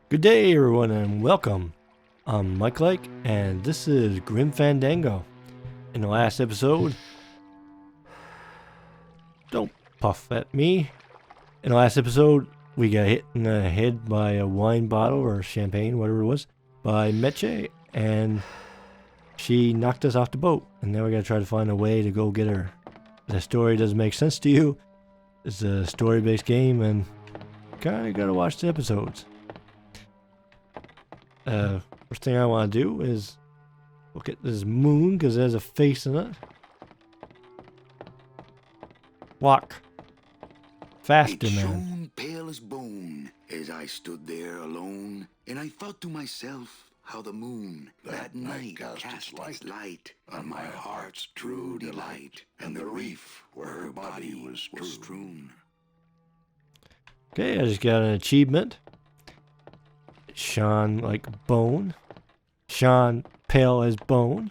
Good day, everyone, and welcome. I'm Mike Lake, and this is Grim Fandango. In the last episode, don't puff at me. In the last episode, we got hit in the head by a wine bottle or champagne, whatever it was, by Meche, and she knocked us off the boat. And now we gotta try to find a way to go get her. The story doesn't make sense to you. It's a story-based game, and kinda gotta watch the episodes. First thing I want to do is look at this moon because there's a face in it. Walk. Faster, It man. shone pale as bone as I stood there alone, and I thought to myself how the moon that night cast its light on my heart's true delight, and the reef where her body was strewn. Okay, I just got an achievement. It shone like bone. Shone pale as bone.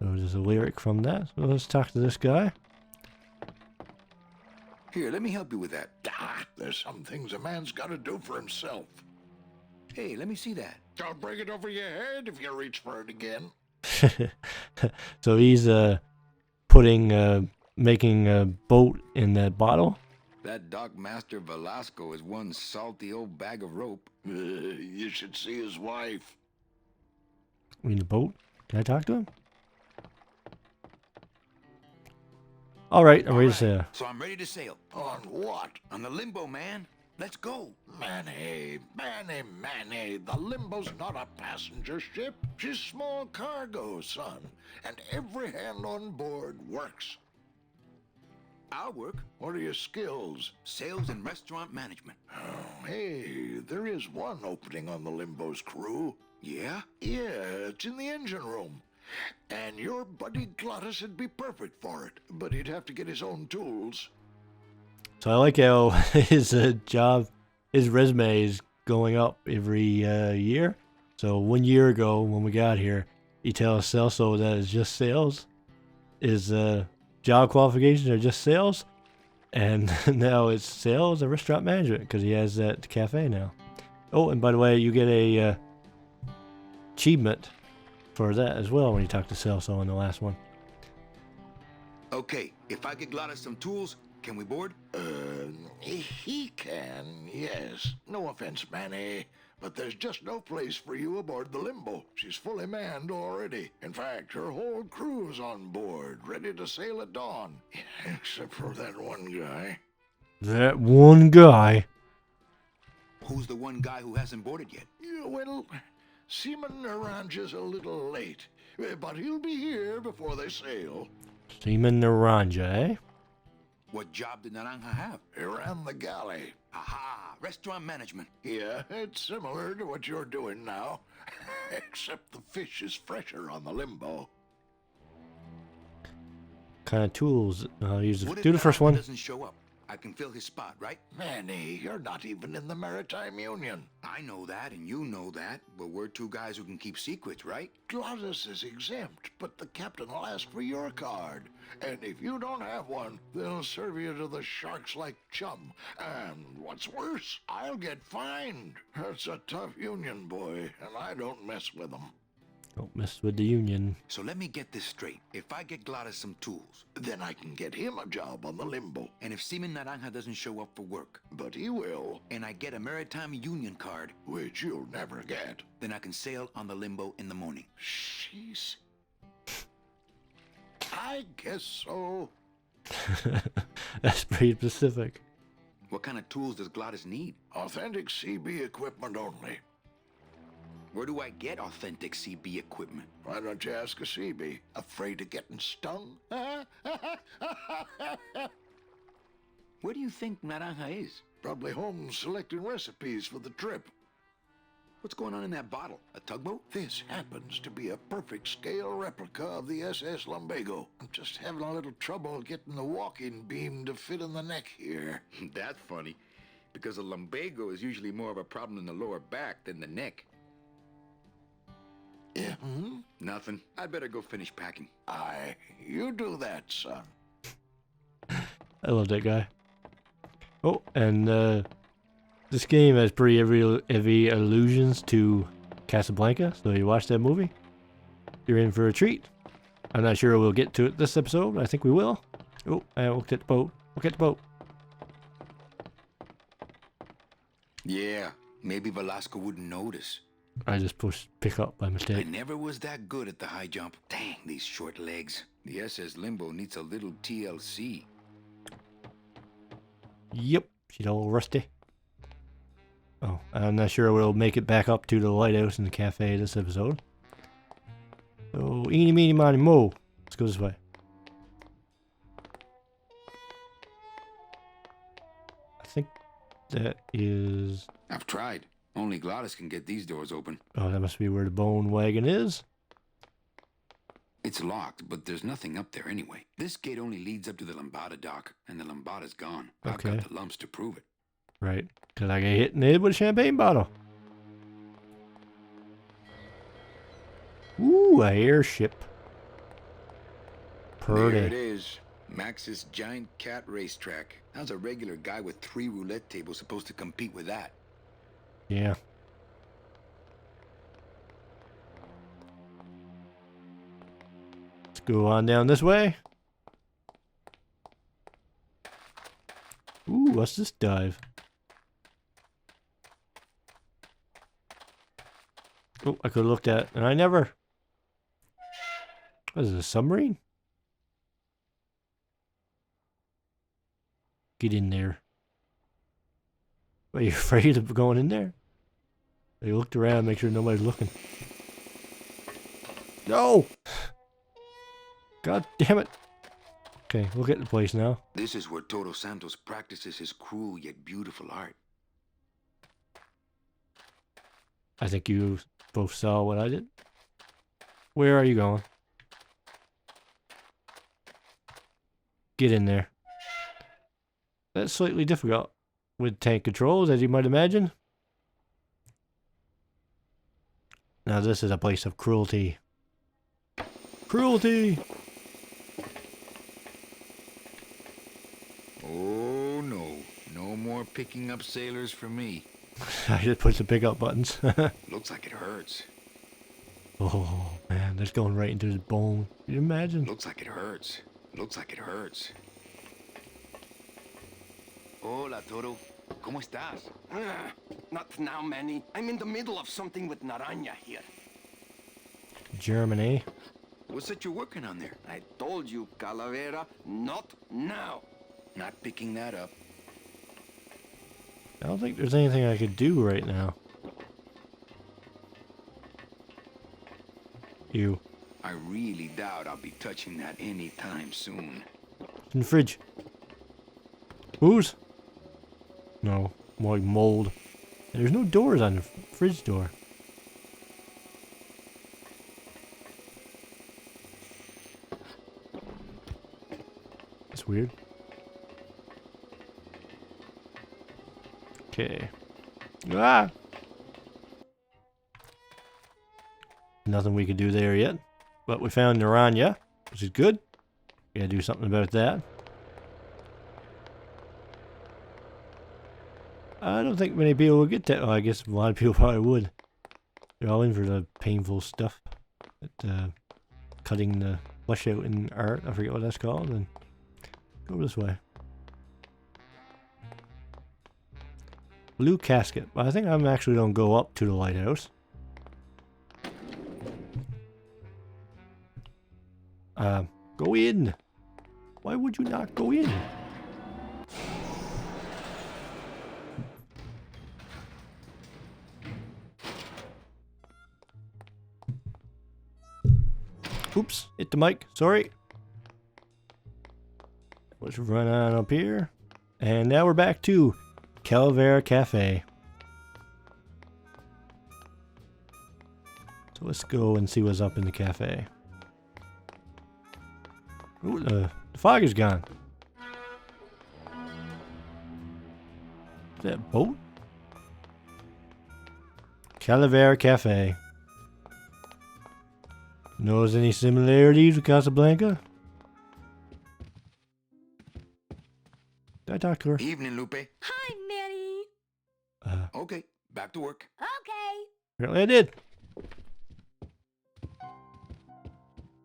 So there's a lyric from that. So let's talk to this guy. Here, let me help you with that. There's some things a man's got to do for himself. Hey, let me see that. I'll break it over your head if you reach for it again. So he's making a boat in that bottle. That Dock Master Velasco is one salty old bag of rope. You should see his wife. I mean, the boat. Can I talk to him? All right, I'm ready to sail. So I'm ready to sail. On what? On the Limbo, man. Let's go. Manny, the Limbo's not a passenger ship. She's small cargo, son. And every hand on board works. I'll work. What are your skills? Sales and restaurant management. Oh, hey, there is one opening on the Limbo's crew. Yeah? Yeah, it's in the engine room. And your buddy Glottis would be perfect for it, but he'd have to get his own tools. So I like how his his resume is going up every year. So 1 year ago when we got here, he tells Celso that it's just sales. His job qualifications are just sales. And now it's sales and restaurant management because he has that cafe now. Oh, and by the way, you get a achievement for that as well when you talk to Celso in the last one. Okay, if I get Glottis some tools, can we board? He can, yes. No offense, Manny, but there's just no place for you aboard the Limbo. She's fully manned already. In fact, her whole crew's on board, ready to sail at dawn. Except for that one guy. That one guy. Who's the one guy who hasn't boarded yet? Yeah, well, Seaman Naranja's a little late, but he'll be here before they sail. Seaman Naranja, eh? What job did Naranja have? He ran the galley. Aha, restaurant management. Yeah, it's similar to what you're doing now, except the fish is fresher on the Limbo. Kind of tools. Use What if do the first Naranja one. doesn't show up? I can fill his spot, right? Manny, you're not even in the Maritime Union. I know that, and you know that, but we're two guys who can keep secrets, right? Glottis is exempt, but the captain will ask for your card. And if you don't have one, they'll serve you to the sharks like chum. And what's worse, I'll get fined. It's a tough union, boy, and I don't mess with them. Don't mess with the union. So let me get this straight. If I get Glottis some tools, Then I can get him a job on the Limbo. and if Seaman Naranja doesn't show up for work, But he will, and I get a Maritime Union card, which you'll never get. then I can sail on the Limbo in the morning. Jeez. I guess so. That's pretty specific. What kind of tools does Glottis need? Authentic CB equipment only. Where do I get authentic CB equipment? Why don't you ask a CB? Afraid of getting stung? Where do you think Naranja is? Probably home selecting recipes for the trip. What's going on in that bottle? A tugboat? This happens to be a perfect scale replica of the SS Lumbago. I'm just having a little trouble getting the walking beam to fit in the neck here. That's funny, because a lumbago is usually more of a problem in the lower back than the neck. Yeah, Nothing. I'd better go finish packing. You do that, son. I love that guy. Oh, and This game has pretty heavy allusions to Casablanca, so you watch that movie, you're in for a treat. I'm not sure we'll get to it this episode. I think we will. Oh, I looked at the boat. Look at the boat. Yeah, maybe Velasco wouldn't notice. I just pushed pick up by I mistake. never was that good at the high jump. Dang, these short legs. The SS Limbo needs a little TLC. Yep, she's all rusty. Oh, I'm not sure we'll make it back up to the lighthouse and the cafe this episode. So, eeny, meeny, miny, mo. Let's go this way. I think that is... I've tried. Only Gladys can get these doors open. Oh, that must be where the bone wagon is. It's locked, but there's nothing up there anyway. This gate only leads up to the Lambada dock, and the Lambada's gone. I've Okay. got the lumps to prove it. Right, because I got hit in the head with a champagne bottle. Ooh, a airship. There it Pretty. is. Max's giant cat racetrack. How's a regular guy with 3 roulette tables supposed to compete with that? Yeah. Let's go on down this way. Ooh, what's this dive? Oh, I could have looked at, and I never. What is it, a submarine? Get in there. Are you afraid of going in there? You looked around, make sure nobody's looking. No! God damn it. Okay, we'll get the place now. This is where Toro Santos practices his cruel yet beautiful art. I think you both saw what I did. Where are you going? Get in there. That's slightly difficult with tank controls, as you might imagine. Now this is a place of cruelty. Cruelty! Oh no, no more picking up sailors for me. I just put the pick up buttons. Looks like it hurts. Oh man, that's going right into his bone. Can you imagine? Looks like it hurts. Looks like it hurts. Hola, Toro. ¿Cómo estás? Not now, Manny. I'm in the middle of something with Naranja here. Germany. What's that you're working on there? I told you, Calavera, not now. Not picking that up. I don't think there's anything I could do right now. You. I really doubt I'll be touching that anytime soon. In the fridge. Booze? No, more like mold. And there's no doors on the fridge door. That's weird. Okay. Ah! Nothing we could do there yet. But we found Naranja, which is good. Gotta do something about that. I don't think many people will get that. Oh, I guess a lot of people probably would. They're all in for the painful stuff. Cutting the flesh out in art. I forget what that's called. And go this way. Blue casket. I think I'm actually going to go up to the lighthouse. Go in. Why would you not go in? Oops, hit the mic. Sorry. Let's run on up here. And now we're back to Calavera Cafe. So let's go and see what's up in the cafe. Ooh, the fog is gone. Is that a boat? Calavera Cafe. Knows any similarities with Casablanca? Did I talk to her? Evening, Lupe. Hi, Manny. Okay, back to work. Okay. Apparently I did.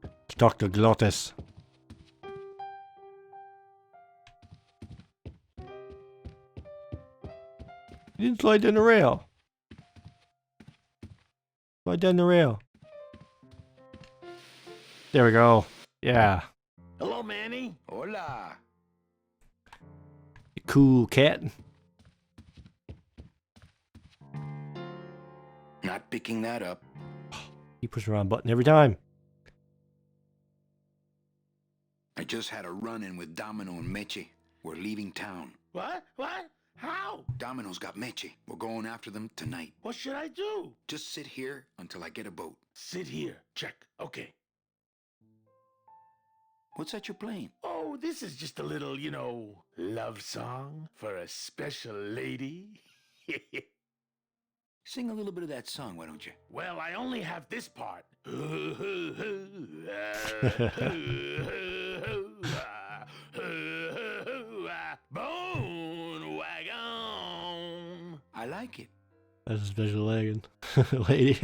Let's talk to Glottis. You didn't slide down the rail. Slide down the rail. There we go. Yeah. Hello, Manny. Hola. You cool cat. Not picking that up. You push the wrong button every time. I just had a run-in with Domino and Meche. We're leaving town. What? What? How? Domino's got Meche. We're going after them tonight. What should I do? Just sit here until I get a boat. Sit here. Check. Okay. What's that you're playing? Oh, this is just a little, you know, love song for a special lady. Sing a little bit of that song, why don't you? Well, I only have this part. Bone wagon. I like it. That's a special lady.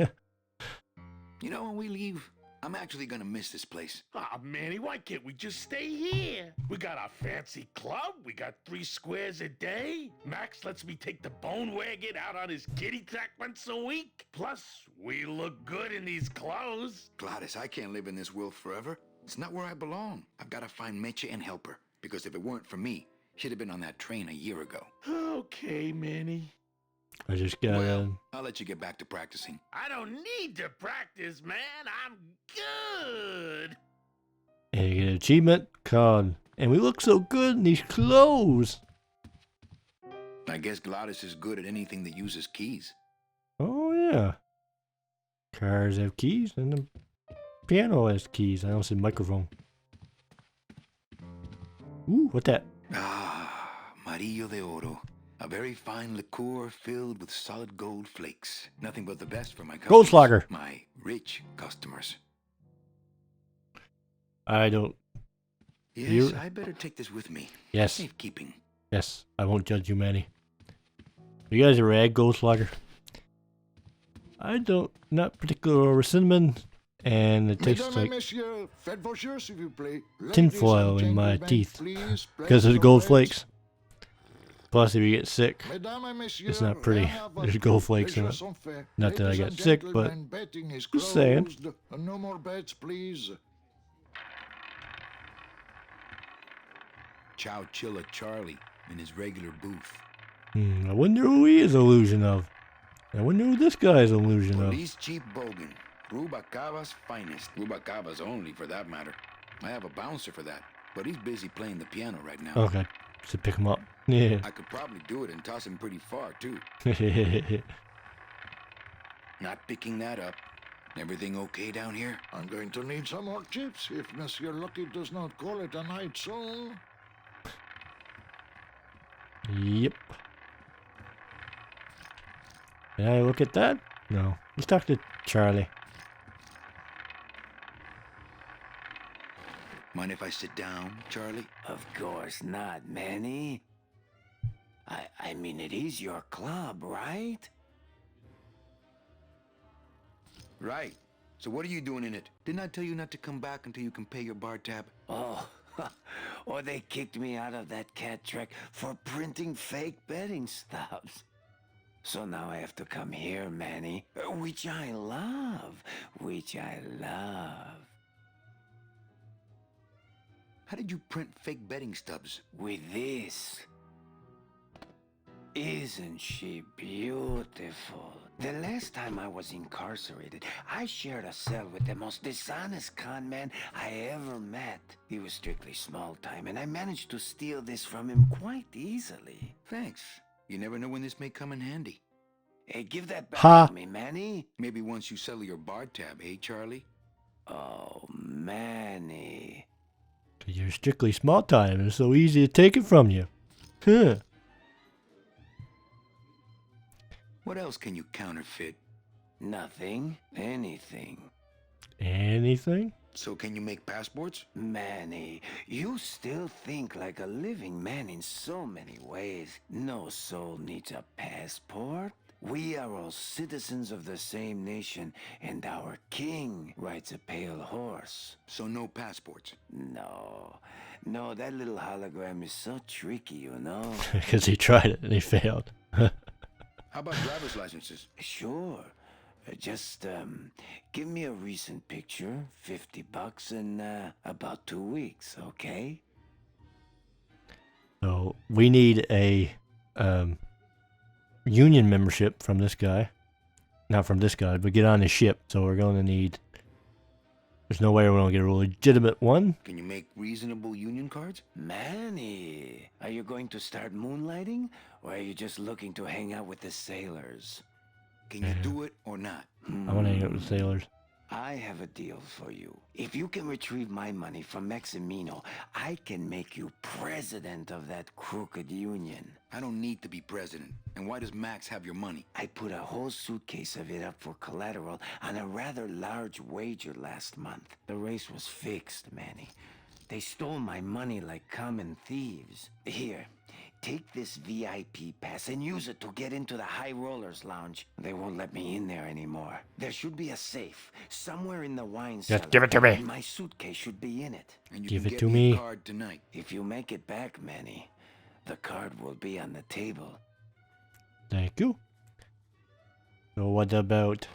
You know, when we leave, I'm actually gonna miss this place. Ah, Manny, why can't we just stay here? We got our fancy club. We got 3 squares a day. Max lets me take the bone wagon out on his kitty track once a week. Plus, we look good in these clothes. Gladys, I can't live in this world forever. It's not where I belong. I've gotta find Meche and help her. Because if it weren't for me, she'd have been on that train a year ago. Okay, Manny. I just got Well, I'll let you get back to practicing. I don't need to practice, man. I'm good. and you get an achievement called, and we look so good in these clothes. I guess Gladys is good at anything that uses keys. Oh yeah. Cars have keys and the piano has keys. I don't see microphone. Ooh, what that? Ah, Marillo de Oro. A very fine liqueur filled with solid gold flakes. Nothing but the best for my customers. Goldschlager. My rich customers. I don't. Yes, You- I better take this with me. Yes, Safekeeping. yes. I won't judge you, Manny. You guys ever had Goldschlager? I don't. Not particular over cinnamon, and it tastes like tinfoil in my teeth because of the gold flakes. Plus, if you get sick, it's not pretty. There's gold flakes in it. Not that I got sick, but just saying. No more bets, please. Chow Chilla Charlie in his regular booth. I wonder who he is illusion of. I wonder who this guy is illusion of. Police Chief Bogan. Rubacava's finest. Rubacava's only, for that matter. I have a bouncer for that, but he's busy playing the piano right now. Okay, so pick him up. Yeah. I could probably do it and toss him pretty far, too. Not picking that up. Everything okay down here? I'm going to need some more chips if Monsieur Lucky does not call it a night soon. Yep. Can I look at that? No. Let's talk to Charlie. Mind if I sit down, Charlie? Of course not, Manny. I mean, it is your club, right? Right. So what are you doing in it? Didn't I tell you not to come back until you can pay your bar tab? Oh, or they kicked me out of that cat track for printing fake betting stubs. So now I have to come here, Manny, which I love, which I love. How did you print fake betting stubs? With this. Isn't she beautiful? The last time I was incarcerated, I shared a cell with the most dishonest con man I ever met. He was strictly small time, and I managed to steal this from him quite easily. Thanks. You never know when this may come in handy. Hey, give that back Ha. to me, Manny. Maybe once you settle your bar tab, eh, Charlie? Oh, Manny. 'Cause you're strictly small time and it's so easy to take it from you. Huh. What else can you counterfeit? Nothing. Anything. Anything? So can you make passports? Manny, you still think like a living man in so many ways. No soul needs a passport. We are all citizens of the same nation, and our king rides a pale horse. So no passports. No, that little hologram is so tricky, you know? Because he tried it and he failed. How about driver's licenses? Sure. Just, give me a recent picture, $50 in, about 2 weeks, okay? So we need a union membership from this guy. Not from this guy, but get on his ship. So we're going to need... There's no way we're going to get a legitimate one. Can you make reasonable union cards? Manny, are you going to start moonlighting, or are you just looking to hang out with the sailors? Can you do it or not? I want to hang out with sailors. I have a deal for you. If you can retrieve my money from Maximino, I can make you president of that crooked union. I don't need to be president. And why does Max have your money? I put a whole suitcase of it up for collateral on a rather large wager last month. The race was fixed, Manny. They stole my money like common thieves. Here, take this VIP pass and use it to get into the High Rollers Lounge. They won't let me in there anymore. There should be a safe somewhere in the wine cellar. Just give it to me. And my suitcase should be in it. And you Give can it get to me me. a card tonight. If you make it back, Manny, the card will be on the table. Thank you. So what about...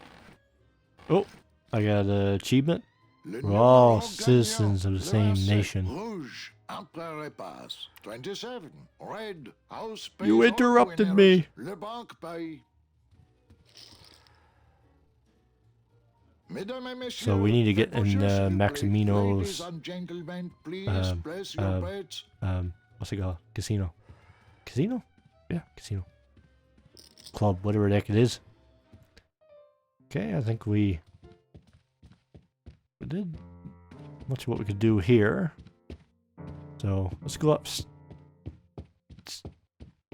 Oh, I got an achievement. We're all citizens of the same nation. Rouge, entre repas. 27. Red, house pays You all interrupted winners. me. Le banque paye. Mesdames et messieurs, So we need to get faites vos in jeux, s'il vous plaît. Maximino's, Ladies and gentlemen, please place your um, bets. what's it called? Casino. Casino? Yeah, casino. Club, whatever the heck it is. Okay, I think we did much of what we could do here. So let's go up.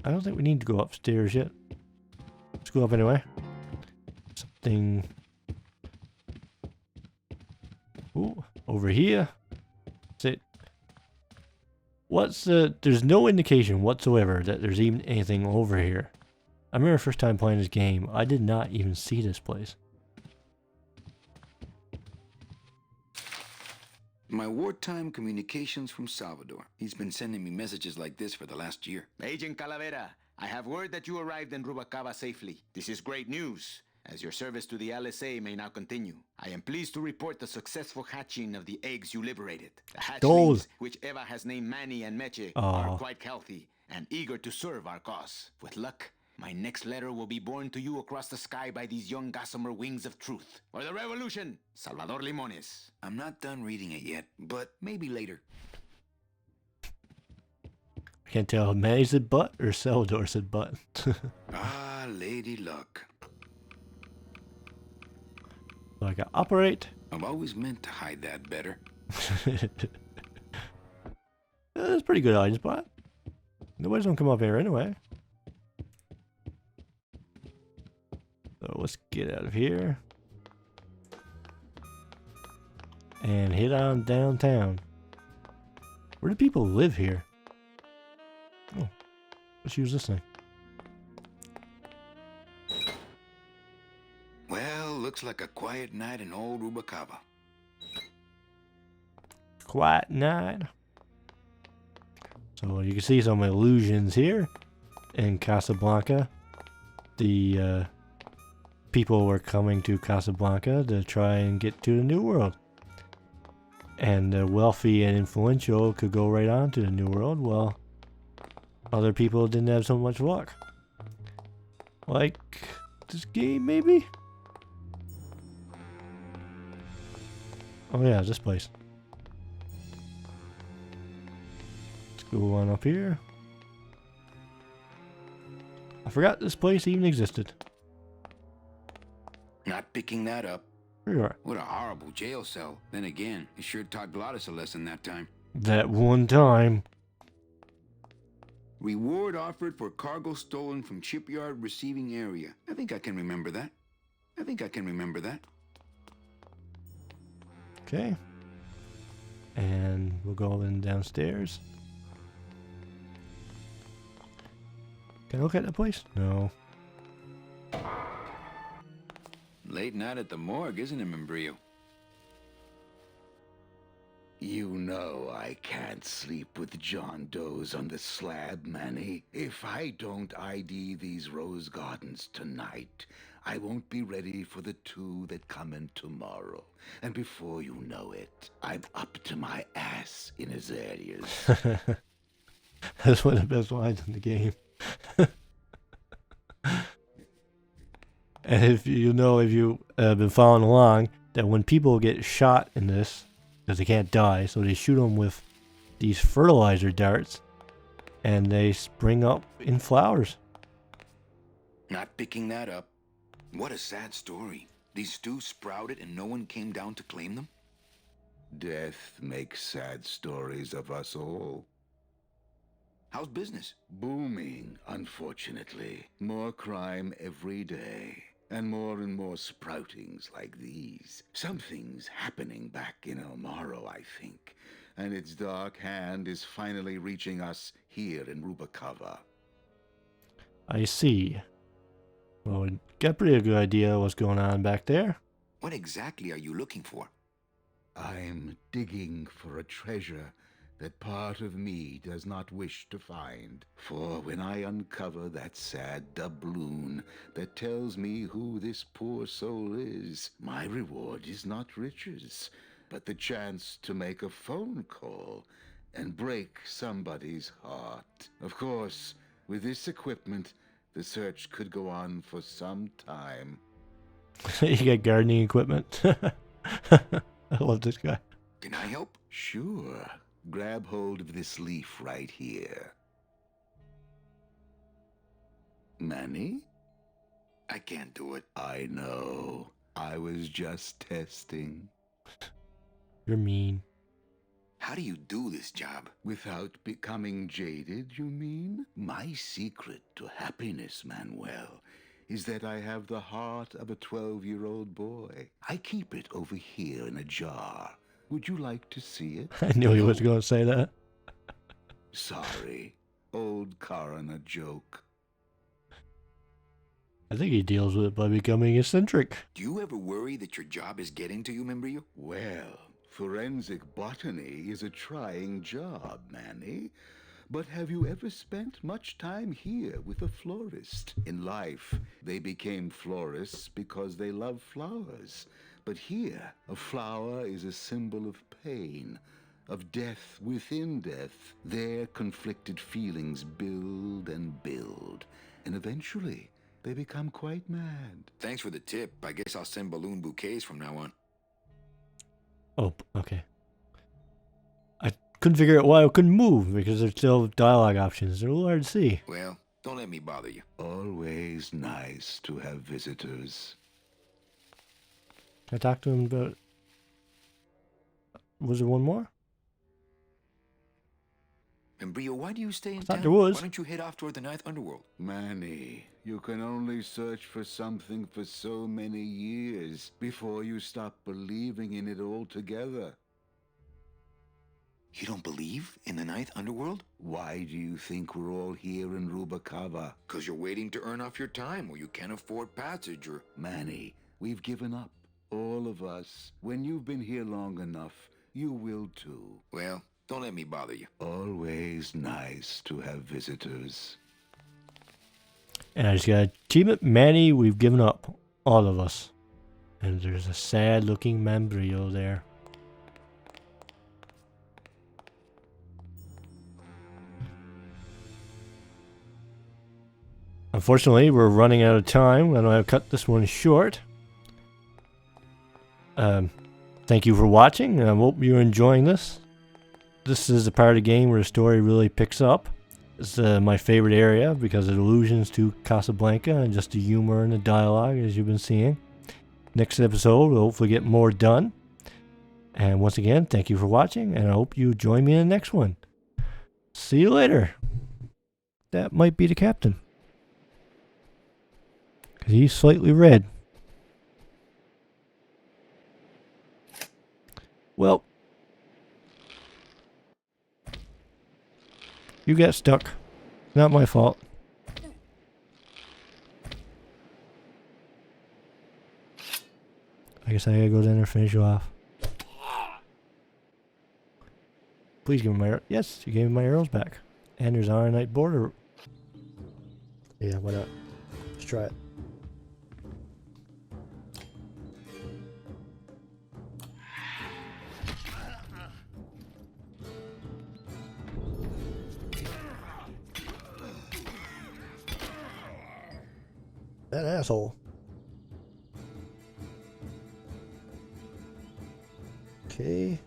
I don't think we need to go upstairs yet. Let's go up anyway. Something. Ooh, over here. That's it. What's the... There's no indication whatsoever that there's even anything over here. I remember first time playing this game, I did not even see this place. My wartime communications from Salvador. He's been sending me messages like this for the last year. Agent Calavera, I have word that you arrived in Rubalcaba safely. This is great news, as your service to the LSA may now continue. I am pleased to report the successful hatching of the eggs you liberated. The hatchlings, which Eva has named Manny and Meche, are quite healthy and eager to serve our cause. With luck, my next letter will be borne to you across the sky by these young gossamer wings of truth. For the revolution, Salvador Limones. I'm not done reading it yet, but maybe later. I can't tell if Manny said butt or Salvador said butt. Ah, Lady Luck. So I got operate. I've always meant to hide that better. That's a pretty good hiding spot. Nobody's gonna come up here anyway. So let's get out of here. And head on downtown. Where do people live here? Oh, let's use this thing. Well, looks like a quiet night in old Rubalcaba. Quiet night. So you can see some illusions here in Casablanca. The people were coming to Casablanca to try and get to the New World. And the wealthy and influential could go right on to the New World, while other people didn't have so much luck. Like this game, maybe? Oh yeah, this place. Let's go on up here. I forgot this place even existed. Not picking that up. Here you are. What a horrible jail cell. Then again, it sure taught Gladys a lesson that time. That one time. Reward offered for cargo stolen from shipyard receiving area. I think I can remember that. Okay. And we'll go in downstairs. Can I look at the place? No. Late night at the morgue, isn't it, Membrillo? You know I can't sleep with John Doe's on the slab, Manny. If I don't ID these rose gardens tonight, I won't be ready for the 2 that come in tomorrow. And before you know it, I'm up to my ass in azaleas. That's one of the best lines in the game. And if you've been following along, that when people get shot in this, because they can't die, so they shoot them with these fertilizer darts, and they spring up in flowers. Not picking that up. What a sad story. These stews sprouted and no one came down to claim them? Death makes sad stories of us all. How's business? Booming, unfortunately. More crime every day. And more sproutings like these. Something's happening back in El Morro, I think. And its dark hand is finally reaching us here in Rubacava. I see. Well, we got a pretty good idea what's going on back there. What exactly are you looking for? I'm digging for a treasure that part of me does not wish to find. For when I uncover that sad doubloon that tells me who this poor soul is, my reward is not riches, but the chance to make a phone call and break somebody's heart. Of course, with this equipment, the search could go on for some time. You get gardening equipment. I love this guy. Can I help? Sure. Grab hold of this leaf right here. Manny? I can't do it. I know. I was just testing. You're mean. How do you do this job? Without becoming jaded, you mean? My secret to happiness, Manuel, is that I have the heart of a 12-year-old boy. I keep it over here in a jar. Would you like to see it? I knew he was going to say that. Sorry. Old coroner joke. I think he deals with it by becoming eccentric. Do you ever worry that your job is getting to you, Membrillo? Well, forensic botany is a trying job, Manny. But have you ever spent much time here with a florist? In life, they became florists because they love flowers. But here, a flower is a symbol of pain, of death within death. Their conflicted feelings build and build, and eventually, they become quite mad. Thanks for the tip. I guess I'll send balloon bouquets from now on. Oh, okay. I couldn't figure out why I couldn't move, because there's still dialogue options. They're a little hard to see. Well, don't let me bother you. Always nice to have visitors. Can I talk to him about... Was there one more? Membrillo, why do you stay in thought town? there was. Why don't you head off toward the Ninth Underworld? Manny, you can only search for something for so many years before you stop believing in it altogether. You don't believe in the Ninth Underworld? Why do you think we're all here in Rubacava? Because you're waiting to earn off your time, or you can't afford passage, or... Manny, we've given up. All of us. When you've been here long enough, you will too. Well, don't let me bother you. Always nice to have visitors. And I just got achievement. Manny, we've given up. All of us. And there's a sad-looking Membrillo there. Unfortunately, we're running out of time, and I've cut this one short. Thank you for watching, and I hope you're enjoying this. This is the part of the game where the story really picks up. It's my favorite area because it allusions to Casablanca and just the humor and the dialogue, as you've been seeing. Next episode, we'll hopefully get more done. And once again, thank you for watching, and I hope you join me in the next one. See you later. That might be the captain. Because he's slightly red. Well, You get stuck. Not my fault. I guess I gotta go down there and finish you off. Please give me my arrows. Yes, you gave me my arrows back. And there's Ironite border. Yeah, why not? Let's try it. That asshole. Okay.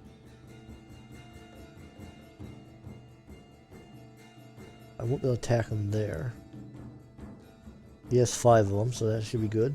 I won't be able to attack him there. He has 5 of them, so that should be good.